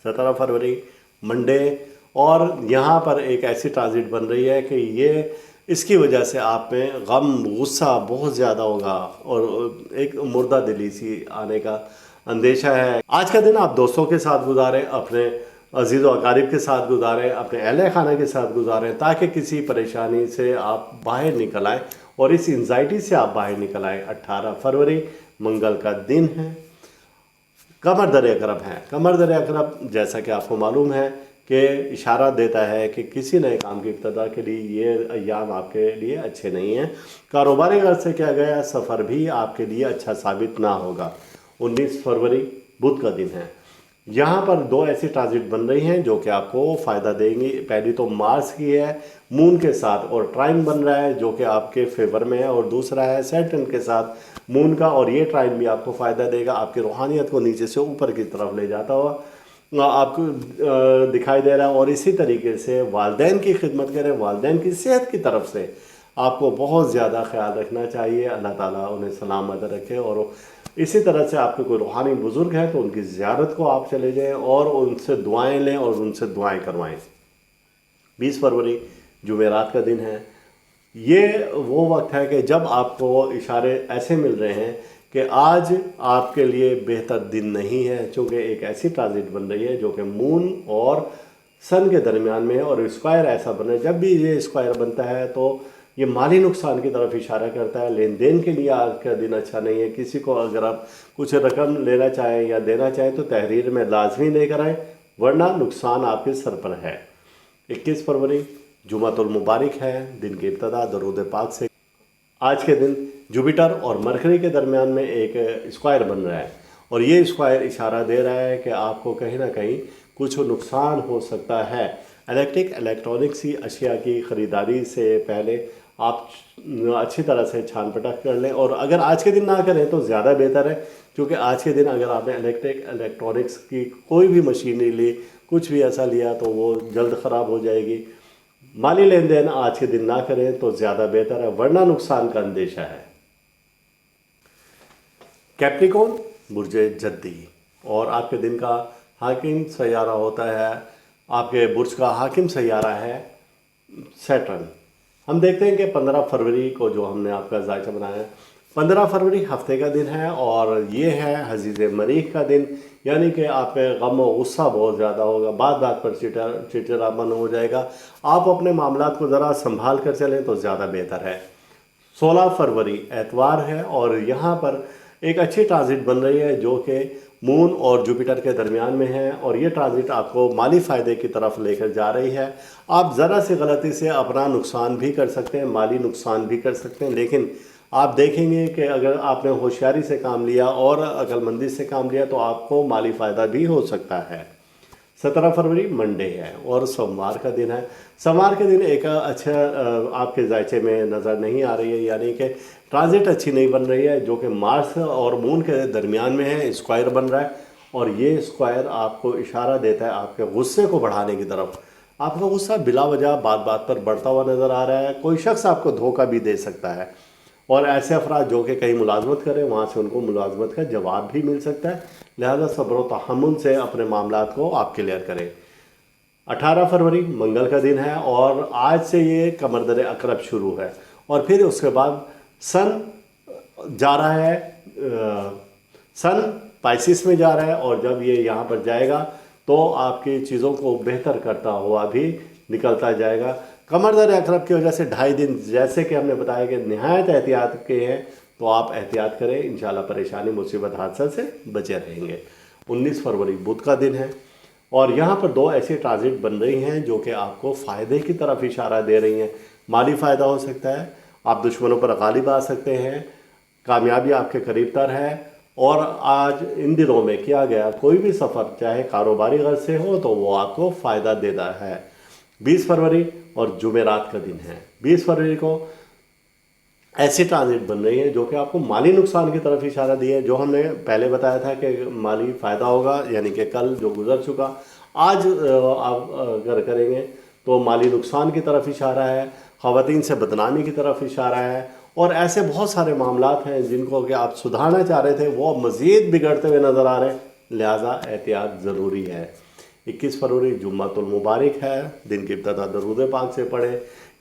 17 फरवरी मंडे, और यहाँ पर एक ऐसी ट्रांजिट बन रही है कि ये इसकी वजह से आप में गम गुस्सा बहुत ज़्यादा होगा और एक मुर्दा दिली सी आने का अंदेशा है। आज का दिन आप दोस्तों के साथ गुजारें, अपने अजीज़ व अकारिब के साथ गुजारें, अपने अहले खाना के साथ गुजारें, ताकि किसी परेशानी से आप बाहर निकल आएँ और इस एंजाइटी से आप बाहर निकल आएँ। 18 फरवरी मंगल का दिन है। कमर दर अकरब है। कमर दर अकरब जैसा कि आपको मालूम है कि इशारा देता है कि किसी नए काम की इब्तदा के लिए ये अय्याम आपके लिए अच्छे नहीं हैं। कारोबारी गर्ज से किया गया सफ़र भी आपके लिए अच्छा साबित ना होगा। 19 फरवरी बुध का दिन है। यहाँ पर दो ऐसी ट्रांजिट बन रही हैं जो कि आपको फ़ायदा देंगी। पहली तो मार्स की है मून के साथ और ट्राइन बन रहा है जो कि आपके फेवर में है, और दूसरा है सैटर्न के साथ मून का, और ये ट्राइन भी आपको फ़ायदा देगा। आपकी रूहानियत को नीचे से ऊपर की तरफ ले जाता हुआ आपको दिखाई दे रहा है। और इसी तरीके से वालदैन की खिदमत करें, वालदैन की सेहत की तरफ से आपको बहुत ज़्यादा ख्याल रखना चाहिए। अल्लाह ताला उन्हें सलामत रखे। और इसी तरह से आपके कोई रूहानी बुज़ुर्ग है तो उनकी ज़ियारत को आप चले जाएं और उनसे दुआएं लें और उनसे दुआएं करवाएं। 20 फरवरी जुमेरात का दिन है। ये वो वक्त है कि जब आपको इशारे ऐसे मिल रहे हैं कि आज आपके लिए बेहतर दिन नहीं है, चूँकि एक ऐसी ट्रांजिट बन रही है जो कि मून और सन के दरमियान में है और स्क्वायर ऐसा बना है। जब भी ये स्क्वायर बनता है तो ये माली नुकसान की तरफ इशारा करता है। लेन देन के लिए आज का दिन अच्छा नहीं है। किसी को अगर आप कुछ रकम लेना चाहें या देना चाहें तो तहरीर में लाजमी लेकर आएँ, वरना नुकसान आपके सर पर है। 21 फरवरी जुमातुल मुबारक है। दिन की इब्तदा दरूद पाक से। आज के दिन जुपिटर और मरकरी के दरमियान में एक स्क्वायर बन रहा है और ये स्क्वायर इशारा दे रहा है कि आपको कहीं ना कहीं कुछ नुकसान हो सकता है। इलेक्ट्रिक इलेक्ट्रॉनिक्स की अशिया की ख़रीदारी से पहले आप अच्छी तरह से छान पटक कर लें। और अगर आज के दिन ना करें तो ज़्यादा बेहतर है, क्योंकि आज के दिन अगर आपने इलेक्ट्रॉनिक्स की कोई भी मशीनरी ली, कुछ भी ऐसा लिया, तो वो जल्द ख़राब हो जाएगी। माली लेन देन आज के दिन ना करें तो ज़्यादा बेहतर है, वरना नुकसान का अंदेशा है। कैप्रिकॉर्न बुर्ज जद्दी, और आपके दिन का हाकिम सैयारा होता है, आपके बुर्ज का हाकिम सैयारा है सैटर्न। हम देखते हैं कि 15 फरवरी को जो हमने आपका जायचा बनाया है, 15 फरवरी हफ्ते का दिन है, और ये है हजीज़ मरीख का दिन, यानी कि आप पे गम और गुस्सा बहुत ज़्यादा होगा, बात बात पर चिड़चिड़ापन हो जाएगा। आप अपने मामलात को ज़रा संभाल कर चलें तो ज़्यादा बेहतर है। 16 फरवरी एतवार है, और यहाँ पर एक अच्छी ट्रांजिट बन रही है जो कि मून और जुपिटर के दरमियान में है, और ये ट्रांजिट आपको माली फ़ायदे की तरफ लेकर जा रही है। आप ज़रा सी गलती से अपना नुकसान भी कर सकते हैं, माली नुकसान भी कर सकते हैं, लेकिन आप देखेंगे कि अगर आपने होशियारी से काम लिया और अक्लमंदी से काम लिया तो आपको माली फ़ायदा भी हो सकता है। 17 फरवरी मंडे है और सोमवार का दिन है। सोमवार के दिन एक अच्छा आपके जायचे में नज़र नहीं आ रही है, यानी कि ट्रांजिट अच्छी नहीं बन रही है, जो कि मार्स और मून के दरमियान में है, स्क्वायर बन रहा है, और ये स्क्वायर आपको इशारा देता है आपके गुस्से को बढ़ाने की तरफ। आपका गुस्सा बिला वजह बात बात पर बढ़ता हुआ नज़र आ रहा है। कोई शख्स आपको धोखा भी दे सकता है, और ऐसे अफराद जो कि कहीं मुलाजमत करें वहाँ से उनको मुलाजमत का जवाब भी मिल सकता है, लिहाजा सब्र व तहम्मुल से अपने मामलात को आप क्लियर करें। 18 फरवरी मंगल का दिन है, और आज से ये कमरदर अकरब शुरू है, और फिर उसके बाद सन जा रहा है, सन पाइसिस में जा रहा है, और जब ये यहाँ पर जाएगा तो आपकी चीज़ों को बेहतर करता हुआ भी निकलता जाएगा। कमरदर अकरब की वजह से 2.5 दिन जैसे कि हमने बताया कि नहायत एहतियात के हैं, तो आप एहतियात करें, इंशाल्लाह परेशानी मुसीबत हादसा से बचे रहेंगे। 19 फरवरी बुध का दिन है, और यहाँ पर 2 ऐसी ट्रांजिट बन रही हैं जो कि आपको फ़ायदे की तरफ इशारा दे रही हैं। माली फ़ायदा हो सकता है, आप दुश्मनों पर गालिब आ सकते हैं, कामयाबी आपके करीब तर है, और आज इन दिनों में किया गया कोई भी सफ़र चाहे कारोबारी गर्ज से हो तो वो आपको फ़ायदा देता है। 20 फरवरी और जुमेरात का दिन है। 20 फरवरी को ऐसी ट्रांजिट बन रही है जो कि आपको माली नुकसान की तरफ इशारा दिया है। जो हमने पहले बताया था कि माली फ़ायदा होगा, यानी कि कल जो गुजर चुका, आज आप अगर करेंगे तो माली नुकसान की तरफ इशारा है, ख़वातीन से बदनामी की तरफ इशारा है, और ऐसे बहुत सारे मामलात हैं जिनको कि आप सुधारना चाह रहे थे वो मज़ीद बिगड़ते हुए नज़र आ रहे हैं, लिहाजा एहतियात ज़रूरी है। 21 फरवरी जुम्मतुल मुबारक है, दिन की इब्तिदा दरूद पाक से पढ़े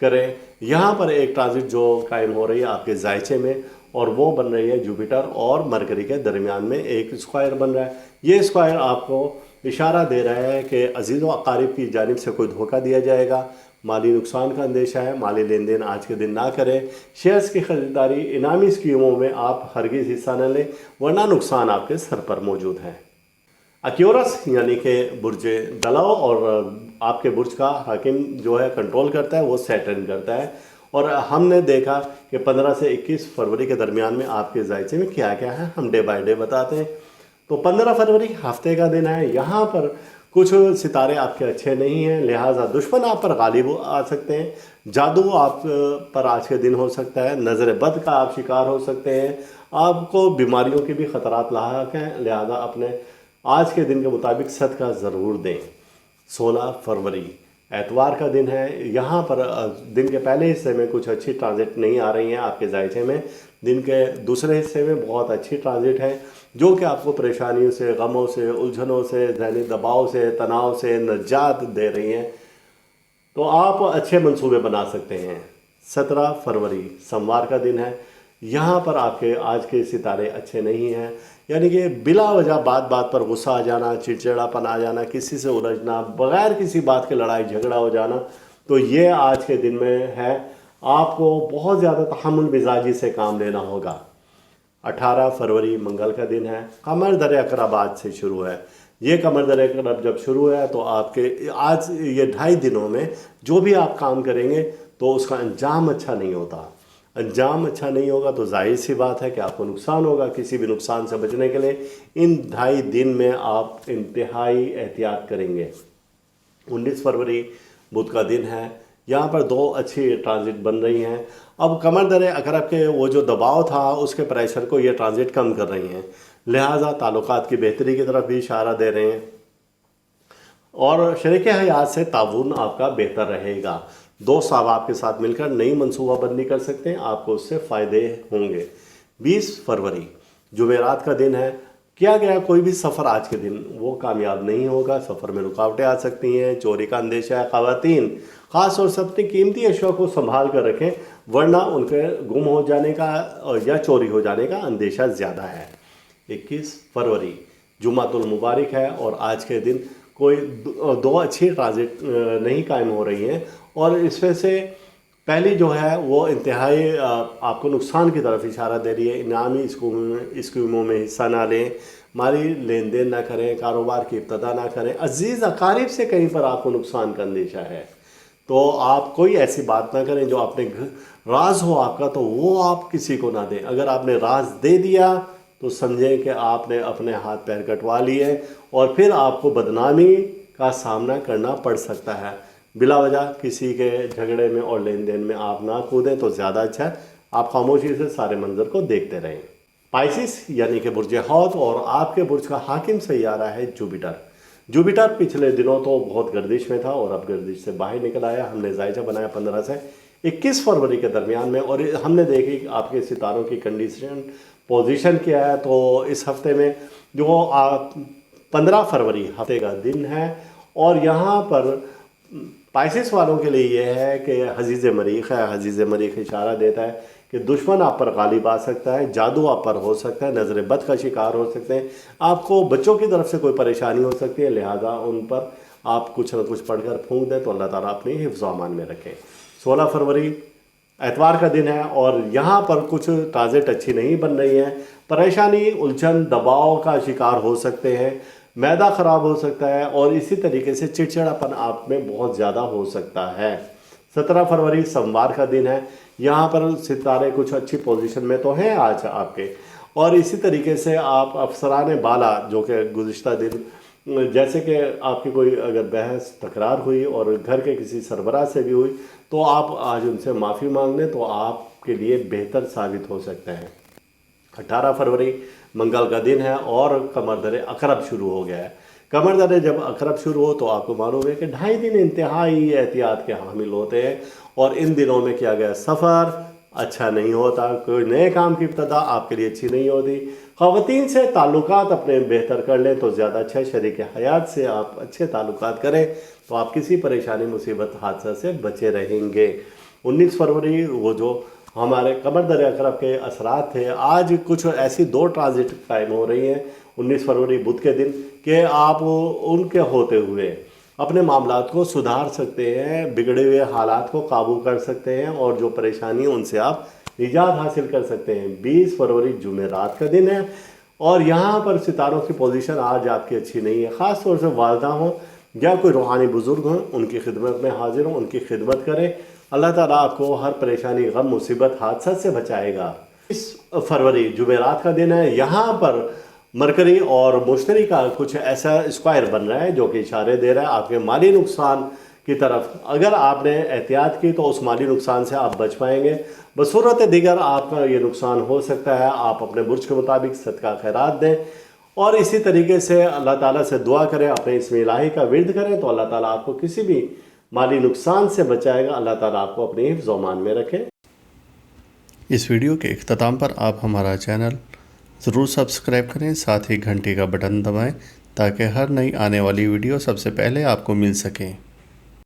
करें। यहाँ पर एक ट्रांजिट जो कायम हो रही है आपके जायचे में, और वो बन रही है जुपिटर और मरकरी के दरमियान में एक स्क्वायर बन रहा है। ये स्क्वायर आपको इशारा दे रहा है कि अजीज़ व अकारिब की जानिब से कोई धोखा दिया जाएगा, माली नुकसान का अंदेशा है। माली लेन देन आज के दिन ना करें। शेयर्स की ख़रीदारी इनामी स्कीमों में आप हरगिज़ हिस्सा न लें, वरना नुकसान आपके सर पर मौजूद है। एक्यूरस यानी कि बुर्ज दलाओ, और आपके बुर्ज का हाकिम जो है कंट्रोल करता है वो सैटर्न करता है, और हमने देखा कि 15 से 21 फरवरी के दरमियान में आपके जायचे में क्या क्या है, हम डे बाय डे बताते हैं। तो 15 फरवरी हफ्ते का दिन है। यहाँ पर कुछ सितारे आपके अच्छे नहीं हैं, लिहाजा दुश्मन आप पर गालिब आ सकते हैं, जादू आप पर आज के दिन हो सकता है, नज़र बद का आप शिकार हो सकते हैं, आपको बीमारियों के भी ख़तरात लाहक हैं, लिहाजा अपने आज के दिन के मुताबिक सदका ज़रूर दें। 16 फरवरी एतवार का दिन है। यहाँ पर दिन के पहले हिस्से में कुछ अच्छी ट्रांजिट नहीं आ रही हैं आपके जायचे में, दिन के दूसरे हिस्से में बहुत अच्छी ट्रांजिट है जो कि आपको परेशानियों से, गमों से, उलझनों से, ज़हनी दबाव से, तनाव से निजात दे रही हैं, तो आप अच्छे मंसूबे बना सकते हैं। 17 फरवरी सोमवार का दिन है। यहाँ पर आपके आज के सितारे अच्छे नहीं हैं, यानी कि बिला वजह बात बात पर गुस्सा आ जाना, चिड़चिड़ापन आ जाना, किसी से उलझना, बग़ैर किसी बात के लड़ाई झगड़ा हो जाना, तो ये आज के दिन में है। आपको बहुत ज़्यादा तहम्मुल मिजाजी से काम लेना होगा। 18 फरवरी मंगल का दिन है। कमर दर अकरब आज से शुरू है। ये कमर दर अकरब जब शुरू है तो आपके आज ये 2.5 दिनों में जो भी आप काम करेंगे तो उसका अंजाम अच्छा नहीं होता। अंजाम अच्छा नहीं होगा तो जाहिर सी बात है कि आपको नुकसान होगा। किसी भी नुकसान से बचने के लिए इन 2.5 दिन में आप इंतहाई एहतियात करेंगे। 19 फरवरी बुध का दिन है। यहाँ पर 2 अच्छी ट्रांजिट बन रही हैं। अब कमर दर अक़रब के वो जो दबाव था उसके प्रेशर को ये ट्रांजिट कम कर रही हैं, लिहाजा ताल्लुकात की बेहतरी की तरफ भी इशारा दे रहे हैं और शरीके हयात से ताउन आपका बेहतर रहेगा। दोस्त साहब आपके साथ मिलकर नई मनसूबाबंदी कर सकते हैं, आपको उससे फ़ायदे होंगे। 20 फरवरी जुमेरात का दिन है। किया गया कोई भी सफ़र आज के दिन वो कामयाब नहीं होगा, सफ़र में रुकावटें आ सकती हैं, चोरी का अंदेशा है। ख़वातीन ख़ास तौर से अपनी कीमती अशया को संभाल कर रखें, वरना उनके गुम हो जाने का या चोरी हो जाने का अंदेशा ज़्यादा है। 21 फरवरी जुमातुल मुबारक है और आज के दिन कोई 2 अच्छी ट्रांजिट नहीं कायम हो रही हैं और इसमें से पहली जो है वो इंतहाई आपको नुकसान की तरफ इशारा दे रही है। इनामी स्कीमों में हिस्सा ना लें, माली लेन देन ना करें, कारोबार की इब्तदा ना करें, अजीज़ अकारिब से कहीं पर आपको नुकसान का अंदेशा है तो आप कोई ऐसी बात ना करें जो अपने राज हो आपका तो वो आप किसी को ना दें। अगर आपने राज दे दिया तो समझें कि आपने अपने हाथ पैर कटवा लिए और फिर आपको बदनामी का सामना करना पड़ सकता है। बिला वजह किसी के झगड़े में और लेन देन में आप ना कूदें तो ज़्यादा अच्छा है। आप खामोशी से सारे मंजर को देखते रहें। पाइसिस यानी कि बुर्ज हौत और आपके बुर्ज का हाकिम सैयारा है जुपिटर। जुपिटर पिछले दिनों तो बहुत गर्दिश में था और अब गर्दिश से बाहर निकल आया। हमने जायजा बनाया 15 से 21 फरवरी के दरमियान में और हमने देखी आपके सितारों की कंडीशन पोजीशन क्या है। तो इस हफ्ते में जो 15 फरवरी हफ्ते का दिन है और यहाँ पर पाइसिस वालों के लिए ये है कि हजीज़ मरीख़ है। हजीज़ मरीख़ इशारा देता है कि दुश्मन आप पर गालिब आ सकता है, जादू आप पर हो सकता है, नज़र बद का शिकार हो सकते हैं, आपको बच्चों की तरफ से कोई परेशानी हो सकती है, लिहाजा उन पर आप कुछ न कुछ पढ़कर फूंक दें तो अल्लाह ताला अपनी हिफ्ज़ व अमान में रखें। 16 फरवरी एतवार का दिन है और यहाँ पर कुछ ट्रांजिट अच्छी नहीं बन रही हैं। परेशानी, उलझन, दबाव का शिकार हो सकते हैं, मैदा ख़राब हो सकता है और इसी तरीके से चिड़चिड़ापन आप में बहुत ज़्यादा हो सकता है। 17 फरवरी सोमवार का दिन है। यहाँ पर सितारे कुछ अच्छी पोजीशन में तो हैं आज आपके और इसी तरीके से आप अफसरान बाला जो कि गुज़िश्ता दिन जैसे कि आपकी कोई अगर बहस तकरार हुई और घर के किसी सरबराह से भी हुई तो आप आज उनसे माफ़ी मांग लें तो आपके लिए बेहतर साबित हो सकता है। 18 फरवरी मंगल का दिन है और कमर दर अक़रब शुरू हो गया है। कमर दर जब अक़रब शुरू हो तो आपको मालूम है कि 2.5 दिन इंतहाई एहतियात के हामिल होते हैं और इन दिनों में किया गया सफ़र अच्छा नहीं होता, कोई नए काम की इब्तदा आपके लिए अच्छी नहीं होती। ख़वातीन से ताल्लुकात अपने बेहतर कर लें तो ज़्यादा अच्छा। शरीक हयात से आप अच्छे ताल्लुकात करें तो आप किसी परेशानी, मुसीबत, हादसा से बचे रहेंगे। 19 फरवरी वो जो हमारे कमर दर अक़रब के असरात थे, आज कुछ ऐसी 2 ट्रांजिट कायम हो रही हैं 19 फरवरी बुध के दिन कि आप उनके होते हुए अपने मामलात को सुधार सकते हैं, बिगड़े हुए हालात को काबू कर सकते हैं और जो परेशानी उनसे आप निजात हासिल कर सकते हैं। 20 फरवरी जुमेरात का दिन है और यहाँ पर सितारों की पोजीशन आज आपकी अच्छी नहीं है। ख़ास तौर से वालदा हों या कोई रूहानी बुज़ुर्ग हों, उनकी खिदमत में हाजिर हों, उनकी खिदमत करें। अल्लाह ताला आपको हर परेशानी, गम, मुसीबत, हादसा से बचाएगा। 20 फरवरी जुमेरात का दिन है। यहाँ पर मरकरी और मुश्तरी का कुछ ऐसा स्क्वायर बन रहा है जो कि इशारे दे रहा है आपके माली नुकसान की तरफ। अगर आपने एहतियात की तो उस माली नुकसान से आप बच पाएंगे, बसूरत दीगर आपका ये नुकसान हो सकता है। आप अपने बुर्ज के मुताबिक सदका खैरात दें और इसी तरीके से अल्लाह ताला से दुआ करें, अपने इसमें इलाही का विर्द करें तो अल्लाह ताला आपको किसी भी माली नुकसान से बचाएगा। अल्लाह ताला आपको अपनी हिफ्ज़ व अमान में रखें। इस वीडियो के इख्तिताम पर आप हमारा चैनल ज़रूर सब्सक्राइब करें, साथ ही घंटी का बटन दबाएं ताकि हर नई आने वाली वीडियो सबसे पहले आपको मिल सके।